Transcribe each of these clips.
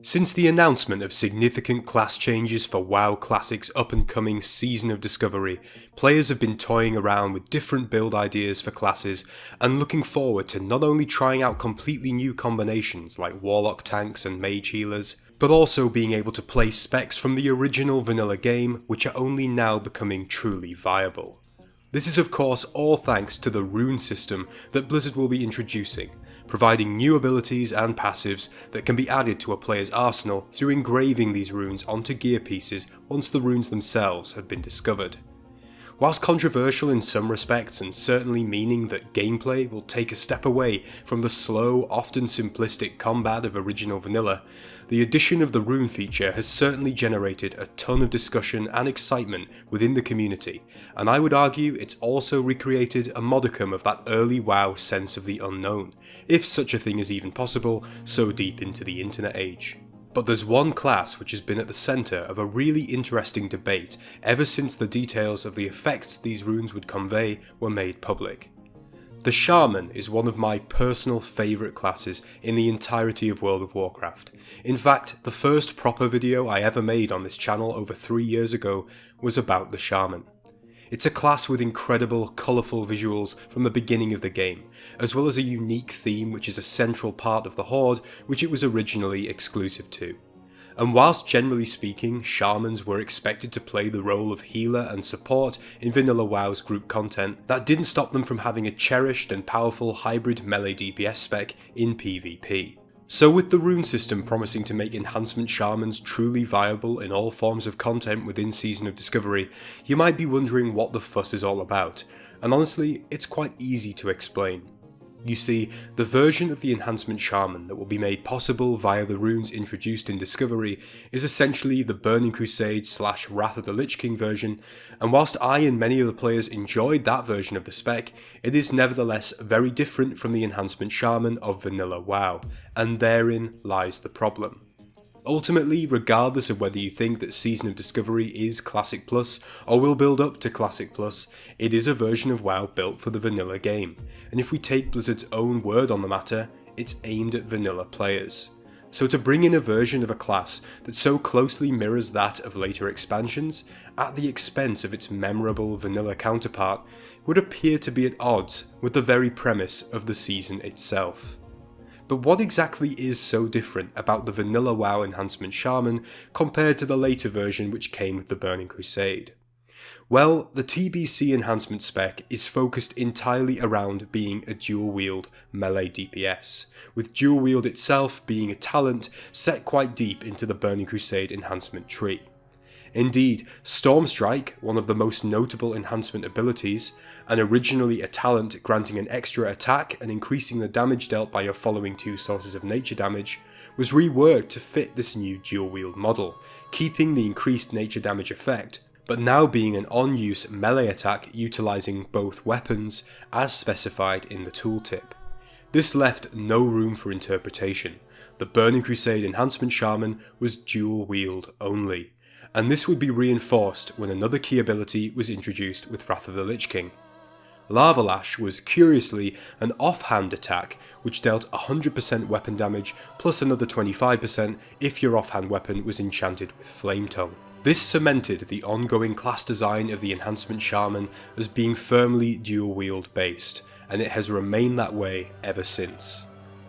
Since the announcement of significant class changes for WoW Classic's up-and-coming Season of Discovery, players have been toying around with different build ideas for classes and looking forward to not only trying out completely new combinations like Warlock tanks and Mage healers, but also being able to play specs from the original vanilla game which are only now becoming truly viable. This is of course all thanks to the rune system that Blizzard will be introducing, providing new abilities and passives that can be added to a player's arsenal through engraving these runes onto gear pieces once the runes themselves have been discovered. Whilst controversial in some respects and certainly meaning that gameplay will take a step away from the slow, often simplistic combat of original vanilla, the addition of the rune feature has certainly generated a ton of discussion and excitement within the community, and I would argue it's also recreated a modicum of that early WoW sense of the unknown, if such a thing is even possible so deep into the internet age. But there's one class which has been at the centre of a really interesting debate ever since the details of the effects these runes would convey were made public. The Shaman is one of my personal favourite classes in the entirety of World of Warcraft. In fact, the first proper video I ever made on this channel over 3 years ago was about the Shaman. It's a class with incredible, colourful visuals from the beginning of the game, as well as a unique theme which is a central part of the Horde which it was originally exclusive to. And whilst generally speaking, Shamans were expected to play the role of healer and support in Vanilla WoW's group content, that didn't stop them from having a cherished and powerful hybrid melee DPS spec in PvP. So with the rune system promising to make Enhancement Shamans truly viable in all forms of content within Season of Discovery, you might be wondering what the fuss is all about, and honestly, it's quite easy to explain. You see, the version of the Enhancement Shaman that will be made possible via the runes introduced in Discovery is essentially the Burning Crusade / Wrath of the Lich King version, and whilst I and many of the players enjoyed that version of the spec, it is nevertheless very different from the Enhancement Shaman of Vanilla WoW, and therein lies the problem. Ultimately, regardless of whether you think that Season of Discovery is Classic Plus or will build up to Classic Plus, it is a version of WoW built for the vanilla game, and if we take Blizzard's own word on the matter, it's aimed at vanilla players. So to bring in a version of a class that so closely mirrors that of later expansions, at the expense of its memorable vanilla counterpart, would appear to be at odds with the very premise of the season itself. But what exactly is so different about the vanilla WoW Enhancement Shaman compared to the later version which came with the Burning Crusade? Well, the TBC Enhancement spec is focused entirely around being a dual-wield melee DPS, with dual-wield itself being a talent set quite deep into the Burning Crusade enhancement tree. Indeed, Stormstrike, one of the most notable enhancement abilities, and originally a talent granting an extra attack and increasing the damage dealt by your following 2 sources of nature damage, was reworked to fit this new dual-wield model, keeping the increased nature damage effect, but now being an on-use melee attack utilising both weapons as specified in the tooltip. This left no room for interpretation. The Burning Crusade Enhancement Shaman was dual-wield only, and this would be reinforced when another key ability was introduced with Wrath of the Lich King. Lava Lash was curiously an offhand attack which dealt 100% weapon damage plus another 25% if your offhand weapon was enchanted with Flame Tongue. This cemented the ongoing class design of the Enhancement Shaman as being firmly dual-wield based, and it has remained that way ever since.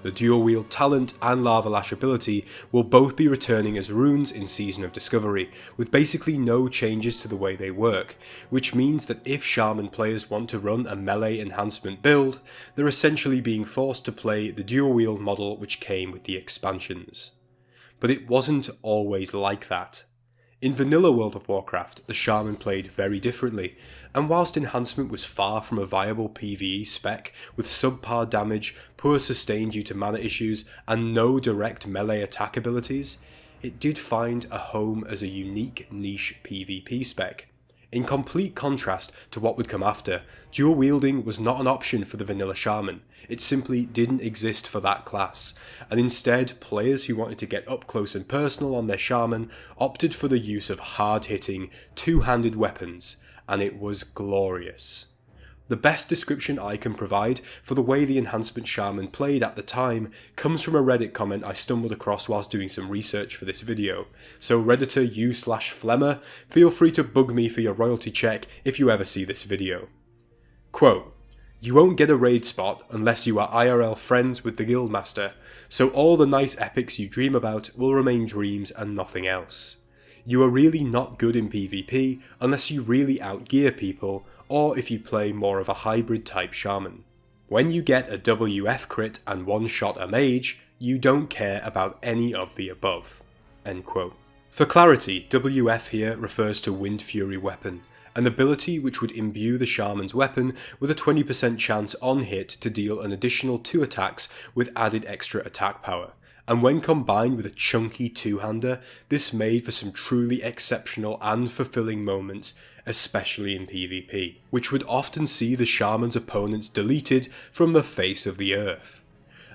The dual-wield talent and Lava Lash ability will both be returning as runes in Season of Discovery, with basically no changes to the way they work, which means that if Shaman players want to run a melee enhancement build, they're essentially being forced to play the dual-wield model which came with the expansions. But it wasn't always like that. In vanilla World of Warcraft, the Shaman played very differently, and whilst enhancement was far from a viable PvE spec with subpar damage, poor sustain due to mana issues, and no direct melee attack abilities, it did find a home as a unique niche PvP spec. In complete contrast to what would come after, dual wielding was not an option for the vanilla Shaman. It simply didn't exist for that class, and instead players who wanted to get up close and personal on their Shaman opted for the use of hard-hitting, two-handed weapons, and it was glorious. The best description I can provide for the way the Enhancement Shaman played at the time comes from a Reddit comment I stumbled across whilst doing some research for this video, so Redditor u/Flemmer, feel free to bug me for your royalty check if you ever see this video. Quote, "You won't get a raid spot unless you are IRL friends with the Guildmaster, so all the nice epics you dream about will remain dreams and nothing else. You are really not good in PvP unless you really outgear people, or if you play more of a hybrid type shaman. When you get a WF crit and one-shot a mage, you don't care about any of the above." End quote. For clarity, WF here refers to Wind Fury weapon, an ability which would imbue the shaman's weapon with a 20% chance on hit to deal an additional 2 attacks with added extra attack power. And when combined with a chunky two-hander, this made for some truly exceptional and fulfilling moments, especially in PvP, which would often see the shaman's opponents deleted from the face of the earth.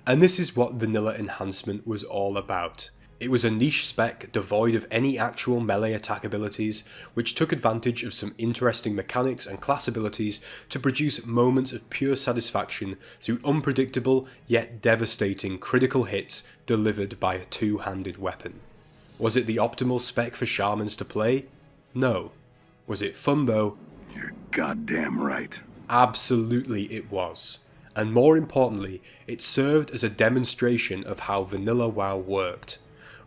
And this is what vanilla enhancement was all about. It was a niche spec devoid of any actual melee attack abilities, which took advantage of some interesting mechanics and class abilities to produce moments of pure satisfaction through unpredictable yet devastating critical hits delivered by a two-handed weapon. Was it the optimal spec for shamans to play? No. Was it fun though? You're goddamn right. Absolutely it was. And more importantly, it served as a demonstration of how vanilla WoW worked.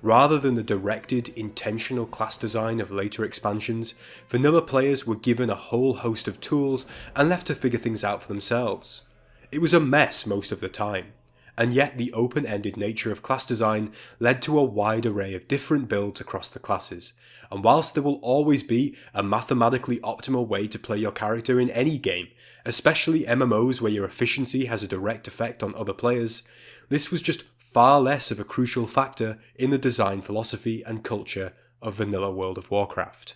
Rather than the directed, intentional class design of later expansions, vanilla players were given a whole host of tools and left to figure things out for themselves. It was a mess most of the time, and yet the open-ended nature of class design led to a wide array of different builds across the classes, and whilst there will always be a mathematically optimal way to play your character in any game, especially MMOs where your efficiency has a direct effect on other players, this was just far less of a crucial factor in the design philosophy and culture of vanilla World of Warcraft.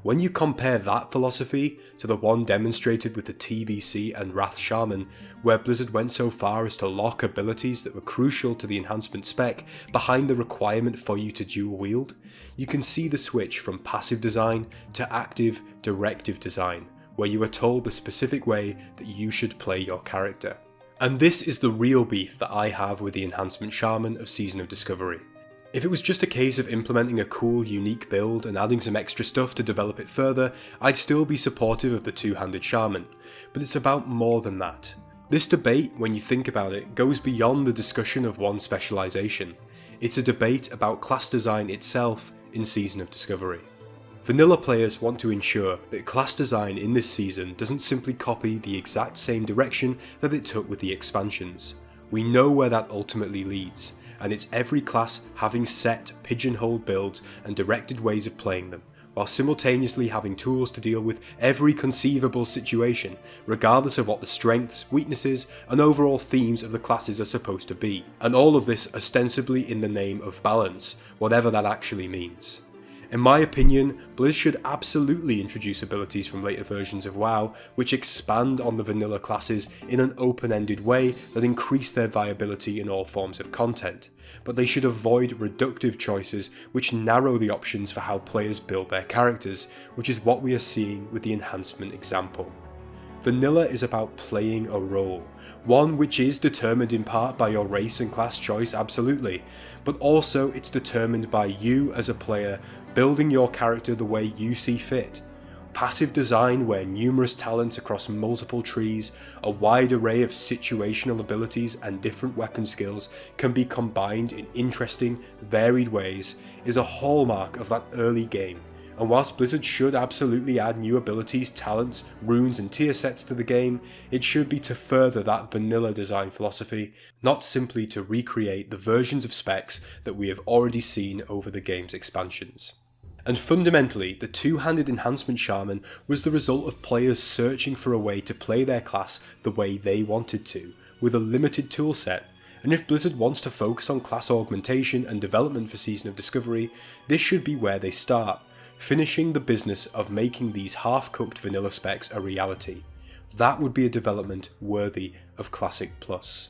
When you compare that philosophy to the one demonstrated with the TBC and Wrath Shaman, where Blizzard went so far as to lock abilities that were crucial to the enhancement spec behind the requirement for you to dual wield, you can see the switch from passive design to active, directive design, where you are told the specific way that you should play your character. And this is the real beef that I have with the Enhancement Shaman of Season of Discovery. If it was just a case of implementing a cool, unique build and adding some extra stuff to develop it further, I'd still be supportive of the two-handed shaman, but it's about more than that. This debate, when you think about it, goes beyond the discussion of one specialization. It's a debate about class design itself in Season of Discovery. Vanilla players want to ensure that class design in this season doesn't simply copy the exact same direction that it took with the expansions. We know where that ultimately leads, and it's every class having set, pigeonholed builds and directed ways of playing them, while simultaneously having tools to deal with every conceivable situation, regardless of what the strengths, weaknesses, and overall themes of the classes are supposed to be. And all of this ostensibly in the name of balance, whatever that actually means. In my opinion, Blizz should absolutely introduce abilities from later versions of WoW which expand on the vanilla classes in an open-ended way that increase their viability in all forms of content, but they should avoid reductive choices which narrow the options for how players build their characters, which is what we are seeing with the enhancement example. Vanilla is about playing a role, one which is determined in part by your race and class choice, absolutely, but also it's determined by you as a player building your character the way you see fit. Passive design where numerous talents across multiple trees, a wide array of situational abilities and different weapon skills can be combined in interesting, varied ways is a hallmark of that early game. And whilst Blizzard should absolutely add new abilities, talents, runes and tier sets to the game, it should be to further that vanilla design philosophy, not simply to recreate the versions of specs that we have already seen over the game's expansions. And fundamentally, the two-handed Enhancement Shaman was the result of players searching for a way to play their class the way they wanted to, with a limited toolset. And if Blizzard wants to focus on class augmentation and development for Season of Discovery, this should be where they start, finishing the business of making these half-cooked vanilla specs a reality. That would be a development worthy of Classic Plus.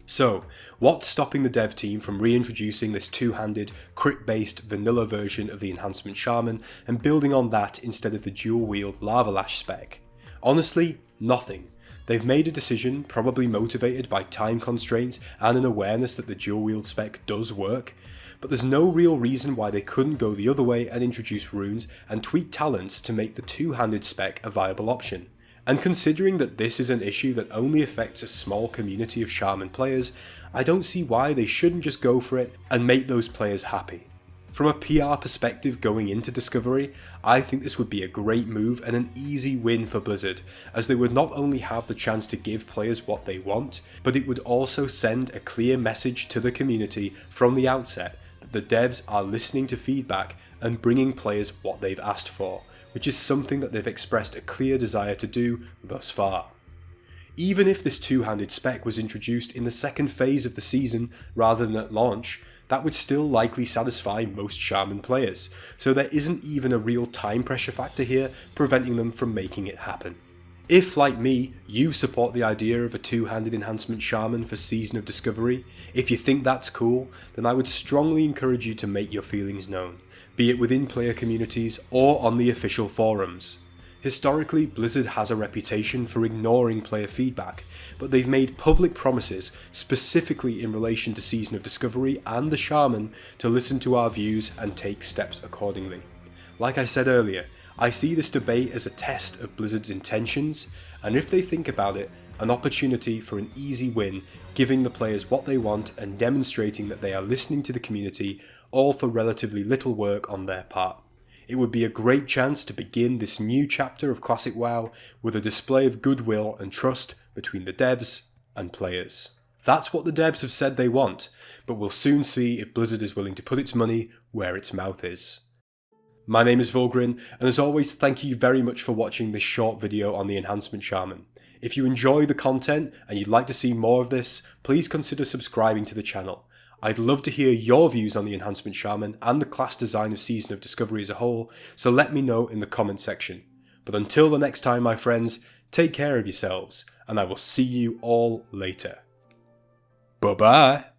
So, what's stopping the dev team from reintroducing this two-handed, crit-based vanilla version of the Enhancement Shaman and building on that instead of the dual-wield Lava Lash spec? Honestly, Nothing. They've made a decision, probably motivated by time constraints and an awareness that the dual wield spec does work, but there's no real reason why they couldn't go the other way and introduce runes and tweak talents to make the two-handed spec a viable option. And considering that this is an issue that only affects a small community of Shaman players, I don't see why they shouldn't just go for it and make those players happy. From a PR perspective going into Discovery, I think this would be a great move and an easy win for Blizzard, as they would not only have the chance to give players what they want, but it would also send a clear message to the community from the outset that the devs are listening to feedback and bringing players what they've asked for, which is something that they've expressed a clear desire to do thus far. Even if this two-handed spec was introduced in the second phase of the season rather than at launch, that would still likely satisfy most Shaman players, so there isn't even a real time pressure factor here preventing them from making it happen. If, like me, you support the idea of a two-handed enhancement shaman for Season of Discovery, if you think that's cool, then I would strongly encourage you to make your feelings known, be it within player communities or on the official forums. Historically, Blizzard has a reputation for ignoring player feedback, but they've made public promises, specifically in relation to Season of Discovery and the Shaman, to listen to our views and take steps accordingly. Like I said earlier, I see this debate as a test of Blizzard's intentions, and if they think about it, an opportunity for an easy win, giving the players what they want and demonstrating that they are listening to the community, all for relatively little work on their part. It would be a great chance to begin this new chapter of Classic WoW with a display of goodwill and trust between the devs and players. That's what the devs have said they want, but we'll soon see if Blizzard is willing to put its money where its mouth is. My name is Vulgrin, and as always, thank you very much for watching this short video on the Enhancement Shaman. If you enjoy the content and you'd like to see more of this, please consider subscribing to the channel. I'd love to hear your views on the Enhancement Shaman and the class design of Season of Discovery as a whole, so let me know in the comment section. But until the next time, my friends, take care of yourselves, and I will see you all later. Bye bye!